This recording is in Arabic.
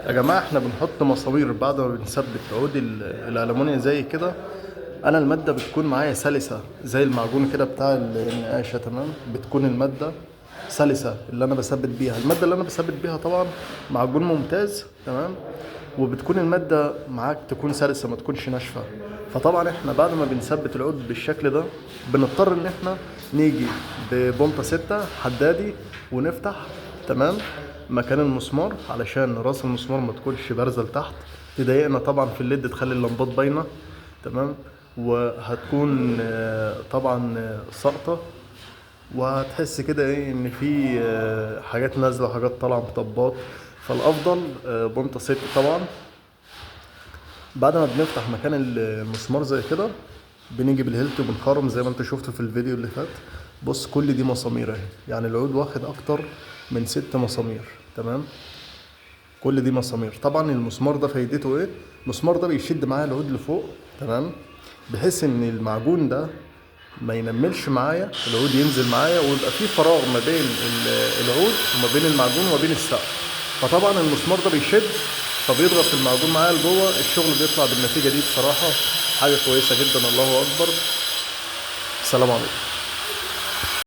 يا جماعة احنا بنحط مسامير بعد ما بنثبت عود الألمونيا زي كده. أنا المادة بتكون معايا سلسة زي المعجون كده بتاع النقاشة، تمام. بتكون المادة سلسة اللي أنا بثبت بيها، المادة اللي أنا بثبت بيها طبعا معجون ممتاز، تمام. وبتكون المادة معاك تكون سلسة ما تكونش ناشفة. فطبعا احنا بعد ما بنثبت العود بالشكل ده بنضطر ان احنا نيجي ببنطة 6 حدادي ونفتح، تمام، مكان المسمار علشان راس المسمار ما تكونش بارزة لتحت تضايقنا طبعا في الليد، تخلي اللمبات باينة، تمام. وهتكون طبعا ساقطة، وهتحس كده ايه ان في حاجات نازلة وحاجات طالعة مطبات. فالافضل بنطة 6 طبعا. بعد ما بنفتح مكان المسمار زي كده بنيجي بالهيلت وبنخرم زي ما انت شفت في الفيديو اللي فات. بص كل دي مسامير اهي، يعني العود واخد اكتر من 6 مسامير، تمام. كل دي مسامير. طبعا المسمار ده فايدته ايه؟ المسمار ده بيشد معايا العود لفوق، تمام، بحيث ان المعجون ده ما ينملش معايا، العود ينزل معايا ويبقى في فراغ ما بين العود وما بين المعجون وما بين السقف. فطبعا المسمار ده بيشد فبيضغط المعجون معايا لجوه، الشغل بيطلع بالنتيجه دي بصراحه حاجه كويسه جدا. الله اكبر. السلام عليكم.